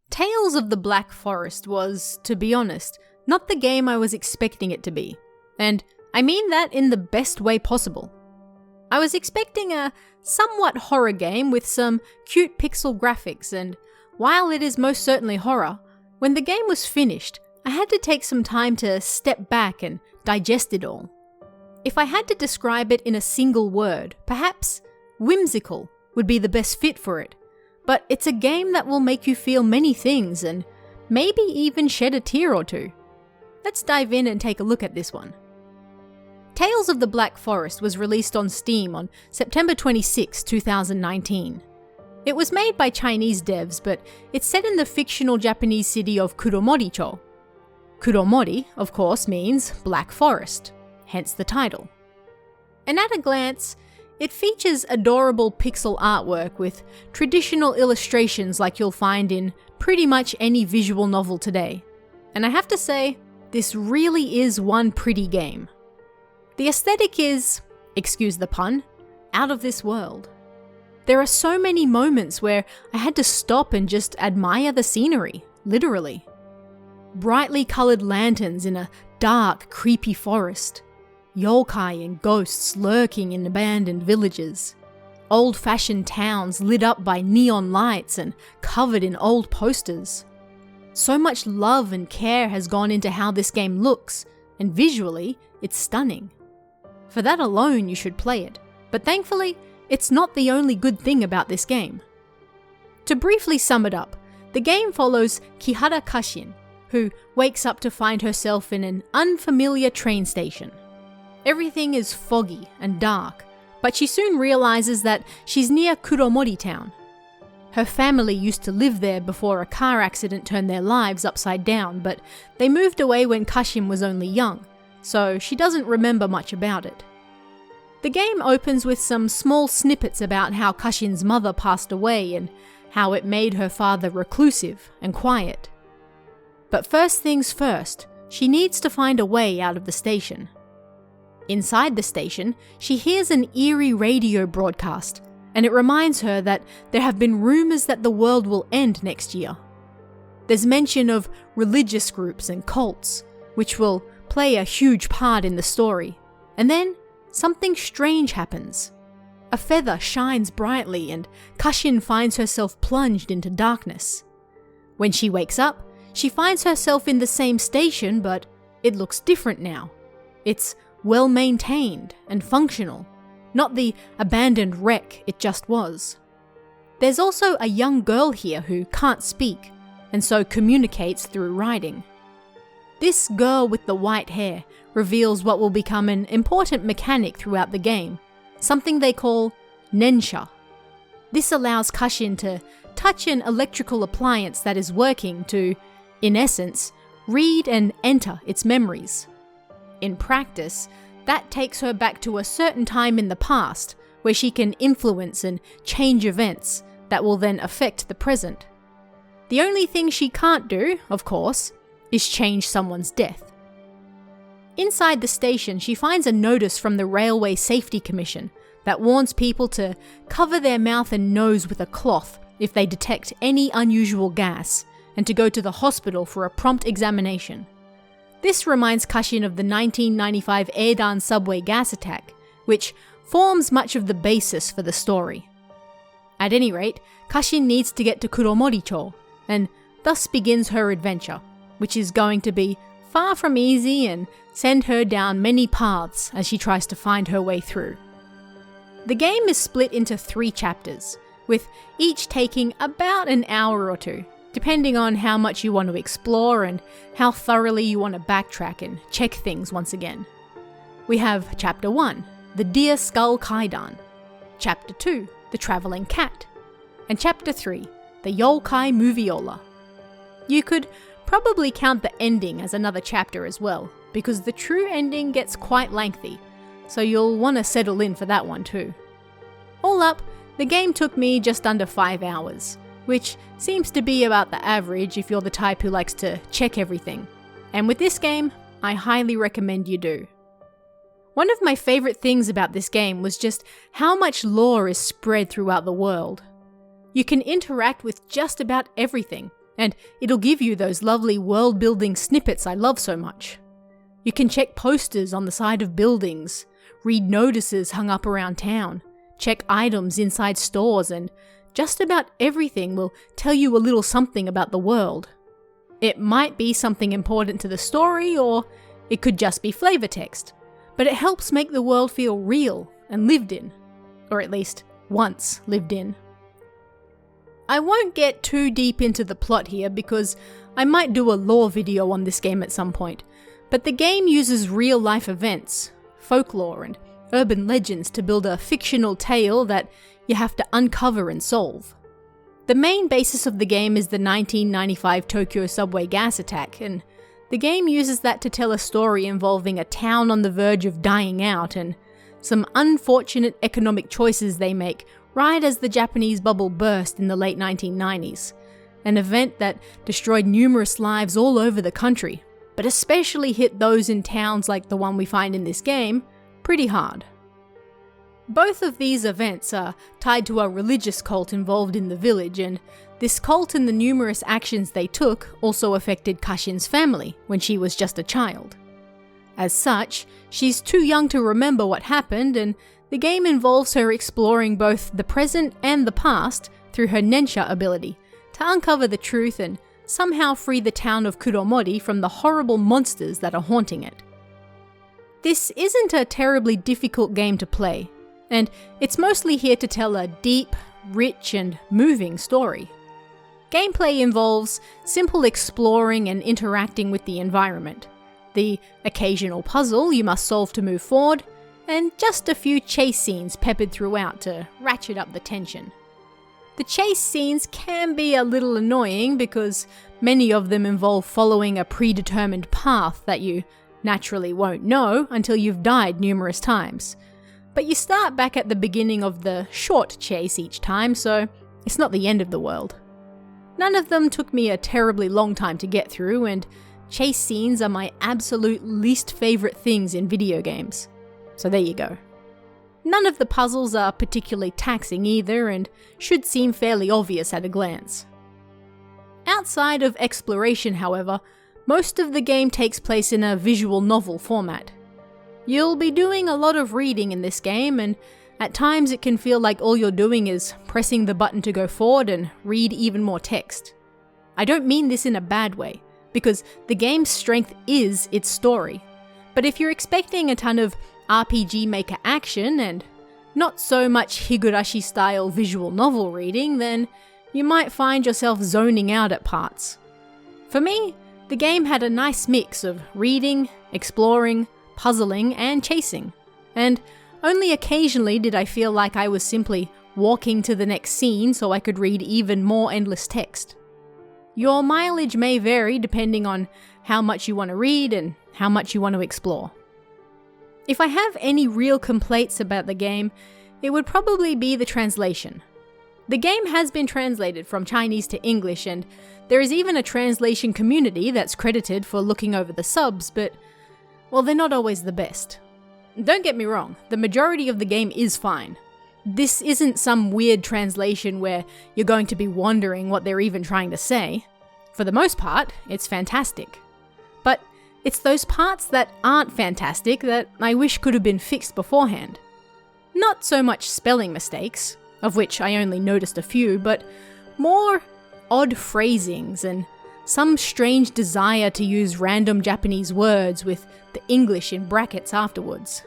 Tales of the Black Forest was, to be honest, not the game I was expecting it to be. And I mean that in the best way possible. I was expecting a somewhat horror game with some cute pixel graphics, and while it is most certainly horror, when the game was finished, I had to take some time to step back and digest it all. If I had to describe it in a single word, perhaps whimsical would be the best fit for it. But it's a game that will make you feel many things and maybe even shed a tear or two. Let's dive in and take a look at this one. Tales of the Black Forest was released on Steam on September 26, 2019. It was made by Chinese devs, but it's set in the fictional Japanese city of Kuromori-cho. Kuromori, of course, means Black Forest, hence the title. And at a glance, it features adorable pixel artwork with traditional illustrations like you'll find in pretty much any visual novel today. And I have to say, this really is one pretty game. The aesthetic is, excuse the pun, out of this world. There are so many moments where I had to stop and just admire the scenery, literally. Brightly coloured lanterns in a dark, creepy forest. Yokai and ghosts lurking in abandoned villages. Old-fashioned towns lit up by neon lights and covered in old posters. So much love and care has gone into how this game looks, and visually, it's stunning. For that alone, you should play it, but thankfully, it's not the only good thing about this game. To briefly sum it up, the game follows Kihara Kashin, who wakes up to find herself in an unfamiliar train station. Everything is foggy and dark, but she soon realizes that she's near Kuromori town. Her family used to live there before a car accident turned their lives upside down, but they moved away when Kashin was only young, so she doesn't remember much about it. The game opens with some small snippets about how Kashin's mother passed away and how it made her father reclusive and quiet. But first things first, she needs to find a way out of the station. Inside the station, she hears an eerie radio broadcast, and it reminds her that there have been rumours that the world will end next year. There's mention of religious groups and cults, which will play a huge part in the story. And then, something strange happens. A feather shines brightly and Kashin finds herself plunged into darkness. When she wakes up, she finds herself in the same station, but it looks different now. It's well maintained and functional, not the abandoned wreck it just was. There's also a young girl here who can't speak, and so communicates through writing. This girl with the white hair reveals what will become an important mechanic throughout the game, something they call Nensha. This allows Kashin to touch an electrical appliance that is working to, in essence, read and enter its memories. In practice, that takes her back to a certain time in the past, where she can influence and change events that will then affect the present. The only thing she can't do, of course, is change someone's death. Inside the station, she finds a notice from the Railway Safety Commission that warns people to cover their mouth and nose with a cloth if they detect any unusual gas, and to go to the hospital for a prompt examination. This reminds Kashin of the 1995 Eidan subway gas attack, which forms much of the basis for the story. At any rate, Kashin needs to get to Kuromori-cho, and thus begins her adventure, which is going to be far from easy and send her down many paths as she tries to find her way through. The game is split into 3 chapters, with each taking about an hour or two, depending on how much you want to explore and how thoroughly you want to backtrack and check things once again. We have Chapter 1, the Deer Skull Kaidan, Chapter 2, the Travelling Cat, and Chapter 3, the Yokai Moviola. You could probably count the ending as another chapter as well, because the true ending gets quite lengthy, so you'll want to settle in for that one too. All up, the game took me just under 5 hours, which seems to be about the average if you're the type who likes to check everything. And with this game, I highly recommend you do. One of my favourite things about this game was just how much lore is spread throughout the world. You can interact with just about everything, and it'll give you those lovely world-building snippets I love so much. You can check posters on the side of buildings, read notices hung up around town, check items inside stores, and just about everything will tell you a little something about the world. It might be something important to the story, or it could just be flavor text, but it helps make the world feel real and lived in, or at least once lived in. I won't get too deep into the plot here because I might do a lore video on this game at some point, but the game uses real-life events, folklore, and urban legends to build a fictional tale that you have to uncover and solve. The main basis of the game is the 1995 Tokyo subway gas attack, and the game uses that to tell a story involving a town on the verge of dying out and some unfortunate economic choices they make right as the Japanese bubble burst in the late 1990s, an event that destroyed numerous lives all over the country, but especially hit those in towns like the one we find in this game pretty hard. Both of these events are tied to a religious cult involved in the village, and this cult and the numerous actions they took also affected Kashin's family when she was just a child. As such, she's too young to remember what happened, and the game involves her exploring both the present and the past through her Nensha ability to uncover the truth and somehow free the town of Kuromori from the horrible monsters that are haunting it. This isn't a terribly difficult game to play, and it's mostly here to tell a deep, rich, and moving story. Gameplay involves simple exploring and interacting with the environment, the occasional puzzle you must solve to move forward, and just a few chase scenes peppered throughout to ratchet up the tension. The chase scenes can be a little annoying because many of them involve following a predetermined path that you naturally won't know until you've died numerous times. But you start back at the beginning of the short chase each time, so it's not the end of the world. None of them took me a terribly long time to get through, and chase scenes are my absolute least favourite things in video games. So there you go. None of the puzzles are particularly taxing either, and should seem fairly obvious at a glance. Outside of exploration, however, most of the game takes place in a visual novel format. You'll be doing a lot of reading in this game, and at times it can feel like all you're doing is pressing the button to go forward and read even more text. I don't mean this in a bad way, because the game's strength is its story. But if you're expecting a ton of RPG Maker action and not so much Higurashi-style visual novel reading, then you might find yourself zoning out at parts. For me, the game had a nice mix of reading, exploring, puzzling, and chasing, and only occasionally did I feel like I was simply walking to the next scene so I could read even more endless text. Your mileage may vary depending on how much you want to read and how much you want to explore. If I have any real complaints about the game, it would probably be the translation. The game has been translated from Chinese to English, and there is even a translation community that's credited for looking over the subs, but, well, they're not always the best. Don't get me wrong, the majority of the game is fine. This isn't some weird translation where you're going to be wondering what they're even trying to say. For the most part, it's fantastic. But it's those parts that aren't fantastic that I wish could have been fixed beforehand. Not so much spelling mistakes, of which I only noticed a few, but more odd phrasings and some strange desire to use random Japanese words with the English in brackets afterwards.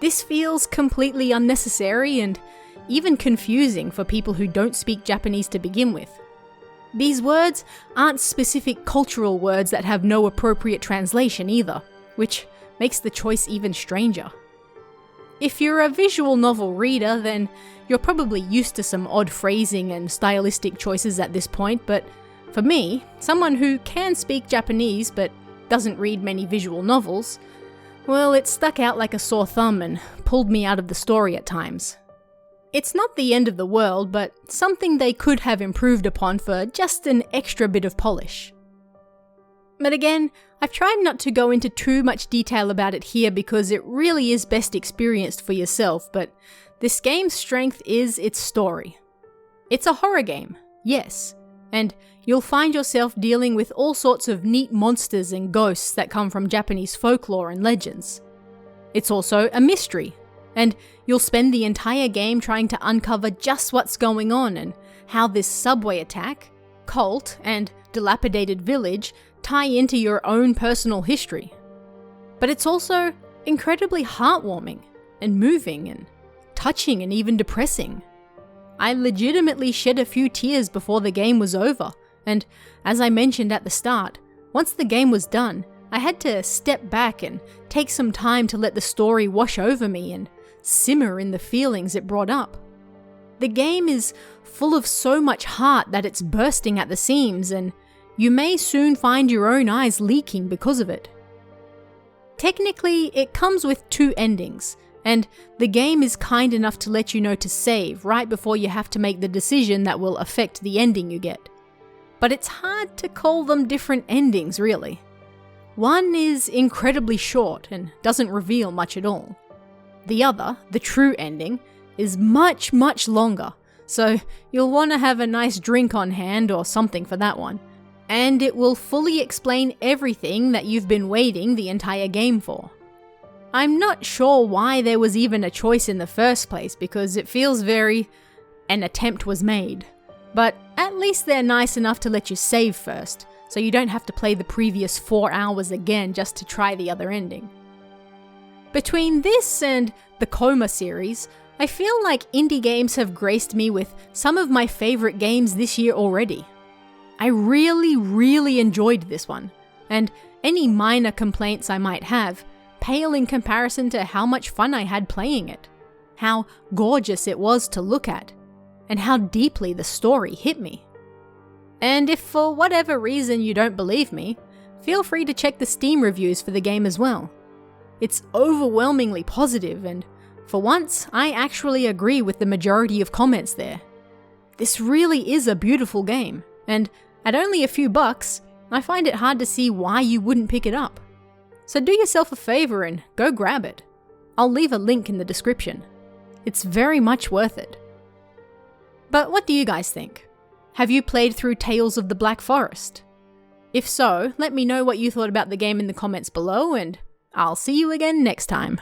This feels completely unnecessary and even confusing for people who don't speak Japanese to begin with. These words aren't specific cultural words that have no appropriate translation either, which makes the choice even stranger. If you're a visual novel reader, then you're probably used to some odd phrasing and stylistic choices at this point, but For me, someone who can speak Japanese but doesn't read many visual novels, well, it stuck out like a sore thumb and pulled me out of the story at times. It's not the end of the world, but something they could have improved upon for just an extra bit of polish. But again, I've tried not to go into too much detail about it here because it really is best experienced for yourself, but this game's strength is its story. It's a horror game, yes, and you'll find yourself dealing with all sorts of neat monsters and ghosts that come from Japanese folklore and legends. It's also a mystery, and you'll spend the entire game trying to uncover just what's going on and how this subway attack, cult, and dilapidated village tie into your own personal history. But it's also incredibly heartwarming and moving and touching and even depressing. I legitimately shed a few tears before the game was over, and as I mentioned at the start, once the game was done, I had to step back and take some time to let the story wash over me and simmer in the feelings it brought up. The game is full of so much heart that it's bursting at the seams, and you may soon find your own eyes leaking because of it. Technically, it comes with 2 endings, and the game is kind enough to let you know to save right before you have to make the decision that will affect the ending you get. But it's hard to call them different endings, really. One is incredibly short and doesn't reveal much at all. The other, the true ending, is much, much longer, so you'll want to have a nice drink on hand or something for that one. And it will fully explain everything that you've been waiting the entire game for. I'm not sure why there was even a choice in the first place because it feels very an attempt was made. But at least they're nice enough to let you save first, so you don't have to play the previous 4 hours again just to try the other ending. Between this and the Coma series, I feel like indie games have graced me with some of my favorite games this year already. I really enjoyed this one, and any minor complaints I might have pale in comparison to how much fun I had playing it, how gorgeous it was to look at, and how deeply the story hit me. And if for whatever reason you don't believe me, feel free to check the Steam reviews for the game as well. It's overwhelmingly positive, and for once, I actually agree with the majority of comments there. This really is a beautiful game, and at only a few bucks, I find it hard to see why you wouldn't pick it up. So do yourself a favor and go grab it. I'll leave a link in the description. It's very much worth it. But what do you guys think? Have you played through Tales of the Black Forest? If so, let me know what you thought about the game in the comments below, and I'll see you again next time.